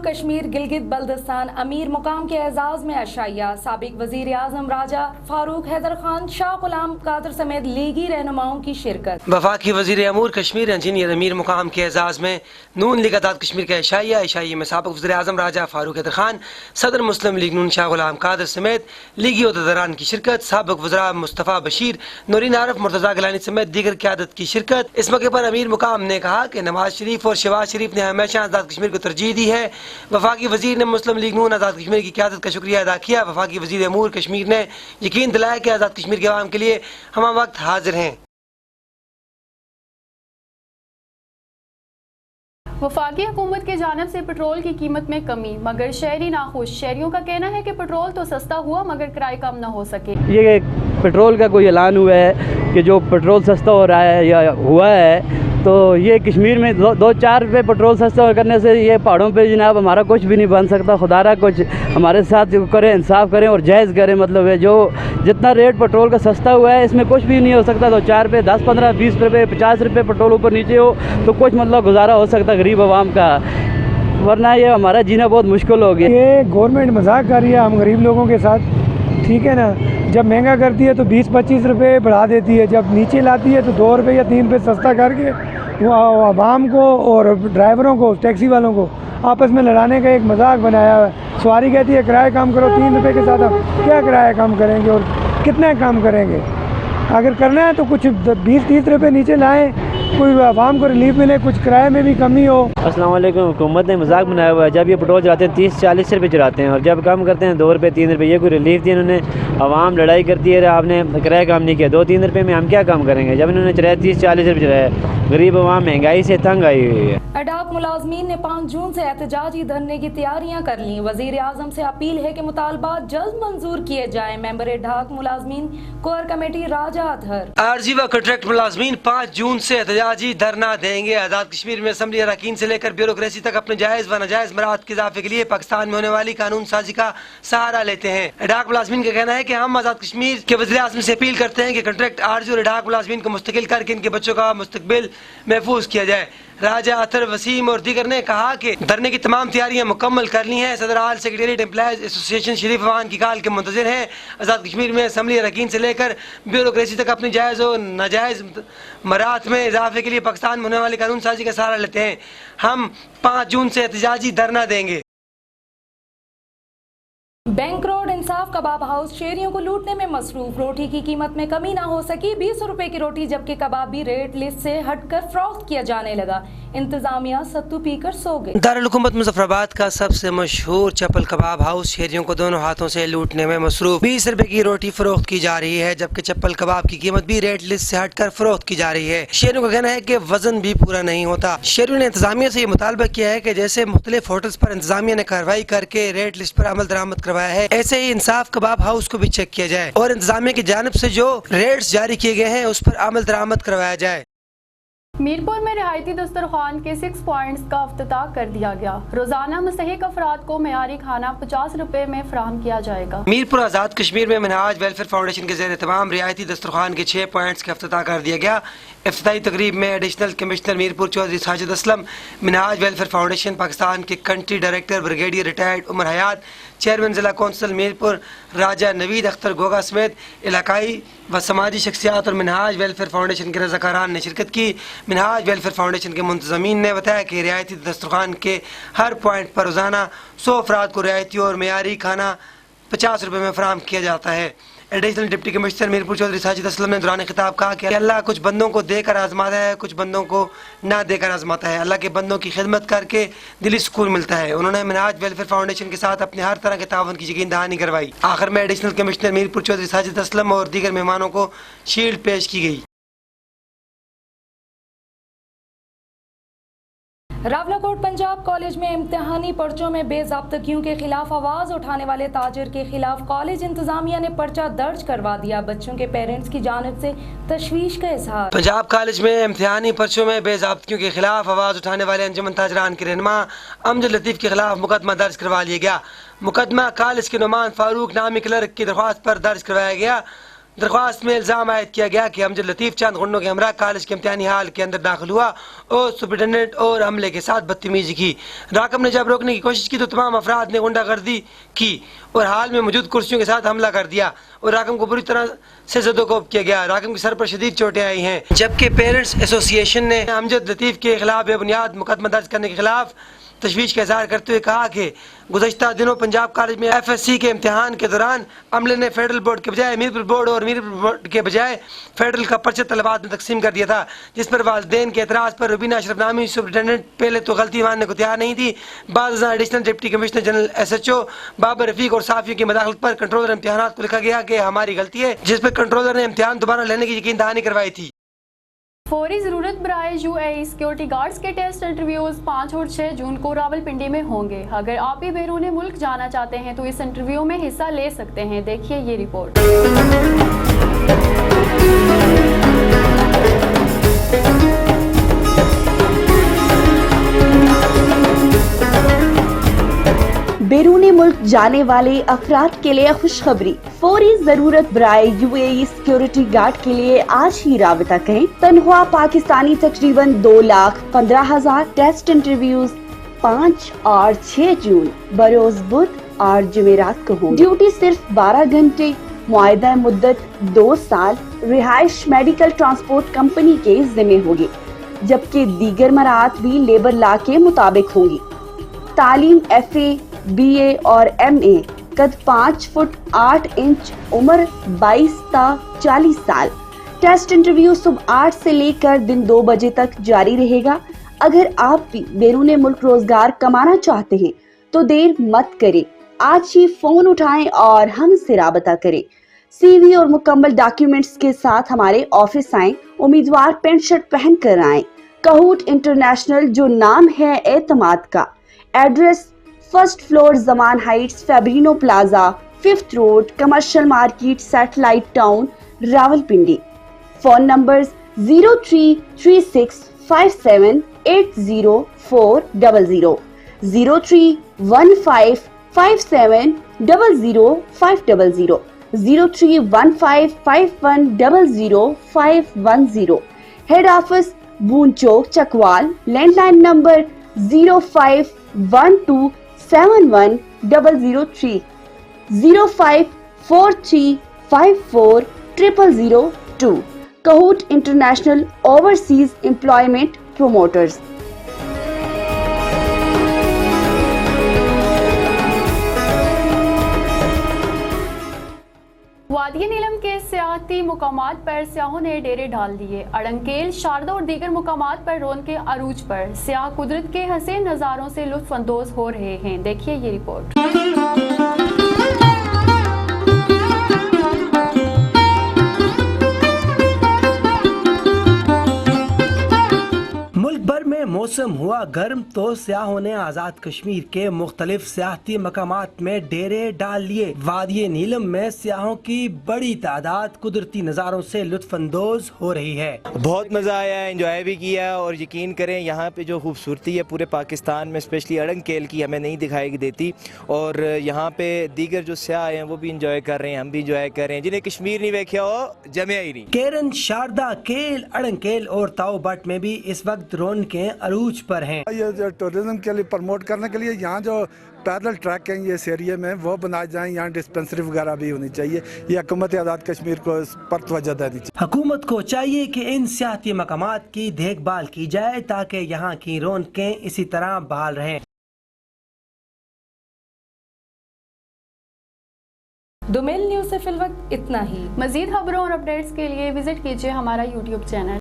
امور کشمیر گلگت بلتستان امیر مقام کے اعزاز میں عشائیہ، سابق وزیر اعظم راجہ فاروق حیدر خان، شاہ غلام قادر سمیت لیگی رہنماؤں کی شرکت۔ وفاقی وزیر امور کشمیر انجینئر امیر مقام کے اعزاز میں نون لیگ آزاد کشمیر کا عشائیہ میں سابق وزیر اعظم راجہ فاروق حیدر خان، صدر مسلم لیگ نون شاہ غلام قادر سمیت لیگی عہدیداران کی شرکت، سابق وزراء مصطفیٰ بشیر، نورین عارف، مرتضیٰ گیلانی سمیت دیگر قیادت کی شرکت۔ اس موقع پر امیر مقام نے کہا کہ نواز شریف اور شہباز شریف نے ہمیشہ آزاد کشمیر کو ترجیح دی ہے۔ وفاقی وزیر نے مسلم لیگ نون آزاد کشمیر کی قیادت کا شکریہ ادا کیا۔ وفاقی وزیر امور کشمیر نے یقین دلایا کہ آزاد کشمیر کے عوام کے لیے ہم وقت حاضر ہیں۔ وفاقی حکومت کی جانب سے پٹرول کی قیمت میں کمی، مگر شہری ناخوش۔ شہریوں کا کہنا ہے کہ پٹرول تو سستا ہوا مگر کرائے کم نہ ہو سکے۔ یہ پٹرول کا کوئی اعلان ہوا ہے کہ جو پٹرول سستا ہو رہا ہے یا ہوا ہے، تو یہ کشمیر میں 2-4 روپے پٹرول سستا کرنے سے یہ پہاڑوں پہ جناب ہمارا کچھ بھی نہیں بن سکتا۔ خدا را کچھ ہمارے ساتھ کریں، انصاف کریں اور جائز کریں۔ مطلب ہے جو جتنا ریٹ پٹرول کا سستا ہوا ہے اس میں کچھ بھی نہیں ہو سکتا۔ تو 4 روپے 10 15 20 روپے 50 روپے پٹرول اوپر نیچے ہو تو کچھ مطلب گزارا ہو سکتا غریب عوام کا، ورنہ یہ ہمارا جینا بہت مشکل ہو گیا۔ یہ گورنمنٹ مذاق کر رہی ہے ہم غریب لوگوں کے ساتھ، ٹھیک ہے نا۔ جب مہنگا کرتی ہے تو 20-25 روپے بڑھا دیتی ہے، جب نیچے لاتی ہے تو 2 روپے یا 3 روپے سستا کر کے وہ عوام کو اور ڈرائیوروں کو، ٹیکسی والوں کو آپس میں لڑانے کا ایک مذاق بنایا ہے۔ سواری کہتی ہے کرایہ کم کرو، 3 روپے کے ساتھ ہم کیا کرایہ کم کریں گے اور کتنے کم کریں گے؟ اگر کرنا ہے تو کچھ 20-30 روپے نیچے لائیں، کوئی عوام کو ریلیف ملے، کچھ کرائے میں بھی کمی ہو۔ السلام علیکم۔ حکومت نے مذاق بنایا ہوا ہے، جب یہ پٹرول چلاتے ہیں 30-40 روپے چلاتے ہیں اور جب کم کرتے ہیں 2 روپے 3 روپے، یہ کوئی ریلیف دی؟ انہوں نے عوام لڑائی کرتی ہے، آپ نے کرایہ کم نہیں کیا، 2-3 روپے میں ہم کیا کام کریں گے؟ جب انہوں نے چلایا 30-40 روپے چلایا، غریب عوام مہنگائی سے تنگ آئی ہوئی ہے۔ اڈاک ملازمین نے 5 جون سے احتجاجی دھرنے کی تیاریاں کر لیں۔ وزیر اعظم سے اپیل ہے کہ مطالبات جلد منظور کیے جائیں۔ ممبر اڈاک ملازمین کور کمیٹی راجہ اطہر۔ عارضی و کنٹریکٹ ملازمین 5 جون سے احتجاجی دھرنا دیں گے۔ آزاد کشمیر میں اسمبلی اراکین سے لے کر بیوروکریسی تک اپنے جائز و ناجائز مراحت کے اضافے کے لیے پاکستان میں ہونے والی قانون سازی کا سہارا لیتے ہیں۔ اڈاک ملازمین کا کہنا ہے کہ ہم آزاد کشمیر کے وزیر اعظم سے اپیل کرتے ہیں کہ کنٹریکٹ عارضی اور اڈاک ملازمین کو مستقل کر کے ان کے بچوں کا مستقبل محفوظ کیا جائے۔ راجہ اطہر، وسیم اور دیگر نے کہا کہ دھرنے کی تمام تیاریاں مکمل کر لی ہیں۔ صدر آل سیکریٹریٹ امپلائیز ایسوسی ایشن شریف اوان کی کال کے منتظر ہیں۔ آزاد کشمیر میں اسمبلی اراکین سے لے کر بیوروکریسی تک اپنی جائز و ناجائز مراحت میں اضافے کے لیے پاکستان میں ہونے والی قانون سازی کا سہارا لیتے ہیں۔ ہم 5 جون سے احتجاجی دھرنا دیں گے۔ بینک روڈ انصاف کباب ہاؤس شہریوں کو لوٹنے میں مصروف۔ روٹی کی قیمت میں کمی نہ ہو سکی، 20 روپے کی روٹی جبکہ کباب بھی ریٹ لسٹ سے ہٹ کر فروخت کیا جانے لگا۔ انتظامیہ ستو پی کر سو گئی۔ دارالحکومت مظفر آباد کا سب سے مشہور چپل کباب ہاؤس شہریوں کو دونوں ہاتھوں سے لوٹنے میں مصروف۔ 20 روپے کی روٹی فروخت کی جا رہی ہے جبکہ چپل کباب کی قیمت بھی ریٹ لسٹ سے ہٹ کر فروخت کی جا رہی ہے۔ شہریوں کا کہنا ہے کہ وزن بھی پورا نہیں ہوتا۔ شہریوں نے انتظامیہ سے یہ مطالبہ کیا ہے کہ جیسے مختلف ہوٹلز پر انتظامیہ نے کارروائی کر کے ریٹ لسٹ پر عمل درآمد کروایا ہے، ایسے ہی انصاف کباب ہاؤس کو بھی چیک کیا جائے اور انتظامیہ کی جانب سے جو ریٹس جاری کیے گئے ہیں اس پر عمل درآمد کروایا جائے۔ میرپور میں رہائتی دسترخوان کے 6 پوائنٹس کا افتتاح کر دیا گیا۔ روزانہ مستحق افراد کو معیاری کھانا 50 روپے میں فراہم کیا جائے گا۔ میرپور آزاد کشمیر میں منہاج ویلفیئر فاؤنڈیشن کے زیر اہتمام رعایتی دسترخوان کے 6 پوائنٹس کا افتتاح کر دیا گیا۔ افتتاحی تقریب میں ایڈیشنل کمشنر میرپور چودھری ساجد اسلم، منہاج ویلفیئر فاؤنڈیشن پاکستان کے کنٹری ڈائریکٹر بریگیڈیئر ریٹائرڈ عمر حیات، چیئرمین ضلع کونسل میرپور راجہ نوید اختر گوگا سمیت علاقائی و سماجی شخصیات اور منہاج ویلفیئر فاؤنڈیشن کے رضاکاران نے شرکت کی۔ منہاج ویلفیئر فاؤنڈیشن کے منتظمین نے بتایا کہ رعایتی دسترخوان کے ہر پوائنٹ پر روزانہ 100 افراد کو رعایتی اور معیاری کھانا 50 روپے میں فراہم کیا جاتا ہے۔ Additional deputy commissioner Mirpur Chaudhry Sajid Aslam نے دوران خطاب کہا کہ اللہ کچھ بندوں کو دے کر آزماتا ہے، کچھ بندوں کو نہ دے کر آزماتا ہے۔ اللہ کے بندوں کی خدمت کر کے دلی سکون ملتا ہے۔ انہوں نے منہاج ویلفیئر فاؤنڈیشن کے ساتھ اپنے ہر طرح کے تعاون کی یقین دہانی کروائی۔ آخر میں ایڈیشنل کمشنر میرپور چودھری ساجد اسلم اور دیگر مہمانوں کو شیلڈ پیش کی گئی۔ راولاکوٹ پنجاب کالج میں امتحانی پرچوں میں بے ضابطگیوں کے خلاف آواز اٹھانے والے تاجر کے خلاف کالج انتظامیہ نے پرچہ درج کروا دیا۔ بچوں کے پیرنٹس کی جانب سے تشویش کا اظہار۔ پنجاب کالج میں امتحانی پرچوں میں بے ضابطگیوں کے خلاف آواز اٹھانے والے انجمن تاجران کے رہنما امجد لطیف کے خلاف مقدمہ درج کروا لیا گیا۔ مقدمہ کالج کے نعمان فاروق نامی کلرک کی درخواست پر درج کروایا گیا۔ درخواست میں الزام عائد کیا گیا کہ امجد لطیف چند غنڈوں کے ہمراہ کالج کے امتحانی ہال کے اندر داخل ہوا اور سپرنٹینڈنٹ اور عملے کے ساتھ بدتمیزی کی۔ راکم نے جب روکنے کی کوشش کی تو تمام افراد نے غنڈہ گردی کی اور ہال میں موجود کرسیوں کے ساتھ حملہ کر دیا اور راکم کو بری طرح سے زد و کوب کیا گیا۔ راکم کے سر پر شدید چوٹیں آئی ہیں، جبکہ پیرنٹس ایسوسی ایشن نے امجد لطیف کے خلاف بے بنیاد مقدمہ درج کرنے کے خلاف تشویش کا اظہار کرتے ہوئے کہا کہ گزشتہ دنوں پنجاب کالج میں FSC کے امتحان کے دوران عملے نے فیڈرل بورڈ کے بجائے میرپور بورڈ اور میرپور بورڈ کے بجائے فیڈرل کا پرچہ طلبات میں تقسیم کر دیا تھا، جس پر والدین کے اعتراض پر روبینہ اشرف نامی سپرنٹینڈنٹ پہلے تو غلطی ماننے کو تیار نہیں تھی، بعد ازاں additional deputy commissioner general SHO Babar Rafiq اور صحافیوں کی مداخلت پر کنٹرولر امتحانات کو لکھا گیا کہ ہماری غلطی ہے، جس پر کنٹرولر نے امتحان دوبارہ لینے کی یقین دہانی کروائی تھی۔ فوری ضرورت برائے UAE سیکیورٹی گارڈز کے ٹیسٹ انٹرویوز 5 اور 6 جون کو راولپنڈی میں ہوں گے۔ اگر آپ بھی بیرون ملک جانا چاہتے ہیں تو اس انٹرویو میں حصہ لے سکتے ہیں، دیکھیے یہ رپورٹ۔ بیرون ملک جانے والے افراد کے لیے خوشخبری، فوری ضرورت برائے UAE سیکیورٹی گارڈ کے لیے آج ہی رابطہ کریں۔ تنخواہ پاکستانی تقریباً 2,15,000۔ ٹیسٹ انٹرویوز 5 اور 6 جون بروز بدھ اور جمعرات کو ہوں۔ ڈیوٹی صرف 12 گھنٹے، معاہدہ مدت 2 سال، رہائش میڈیکل ٹرانسپورٹ کمپنی کے ذمہ ہوگی، جبکہ دیگر مراعات بھی لیبر لا کے مطابق ہوں گی۔ تعلیم FA BA اور MA، قد 5 فٹ 8 انچ، عمر 22 تا 40 سال۔ ٹیسٹ انٹرویو صبح 8 سے لے کر دن 2 بجے تک جاری رہے گا۔ اگر آپ بھی بیرون ملک روزگار کمانا چاہتے ہیں تو دیر مت کریں، آج ہی فون اٹھائیں اور ہم سے رابطہ کریں۔ CV اور مکمل ڈاکیومنٹس کے ساتھ ہمارے آفس آئیں۔ امیدوار پینٹ شرٹ پہن کر آئیں۔ کہوٹ انٹرنیشنل، جو نام ہے اعتماد کا۔ Address 1st floor Zaman heights, Fabrino plaza, 5th road, commercial market, satellite town, Rawalpindi. Phone numbers 031657804000، 031557000500، 031551000510۔ Head office Bhaun Chowk Chakwal. Land line number 0512710003، 0543540002۔ Kahut international overseas employment promoters. وادی نیلم کے سیاحتی مقامات پر سیاحوں نے ڈیرے ڈال دیے۔ اڑنکیل، شاردا اور دیگر مقامات پر رونق کے عروج پر سیاح قدرت کے حسین نظاروں سے لطف اندوز ہو رہے ہیں، دیکھیے یہ رپورٹ۔ ملک بھر میں موسم ہوا گرم تو سیاحوں نے آزاد کشمیر کے مختلف سیاحتی مقامات میں ڈیرے ڈال لیے۔ وادی نیلم میں سیاحوں کی بڑی تعداد قدرتی نظاروں سے لطف اندوز ہو رہی ہے۔ بہت مزہ آیا، انجوائے بھی کیا، اور یقین کریں یہاں پہ جو خوبصورتی ہے پورے پاکستان میں اسپیشلی اڑنکیل کی ہمیں نہیں دکھائی دیتی، اور یہاں پہ دیگر جو سیاح ہیں وہ بھی انجوائے کر رہے ہیں، ہم بھی انجوائے کر رہے ہیں۔ جنہیں کشمیر نہیں دیکھا ہو جمع ہی نہیں۔ کیرن، شاردا، کیل، اڑنکیل اور تاؤ بٹ میں بھی اس وقت رونقیں عروج پر ہیں۔ یہ جو ٹورزم کے لیے پروموٹ کرنے کے لیے یہاں جو پیدل ٹریک ہیں یہ اس ایریے میں وہ بنائے جائیں، یہاں ڈسپنسری وغیرہ بھی ہونی چاہیے۔ یہ حکومت آزاد کشمیر کو اس پر توجہ دینی چاہیے۔ حکومت کو چاہیے کہ ان سیاحتی مقامات کی دیکھ بھال کی جائے تاکہ یہاں کی رونقیں اسی طرح بحال رہیں۔ دومیل نیوز سے فی الوقت اتنا ہی۔ مزید خبروں اور اپڈیٹس کے لیے وزٹ کیجیے ہمارا YouTube چینل۔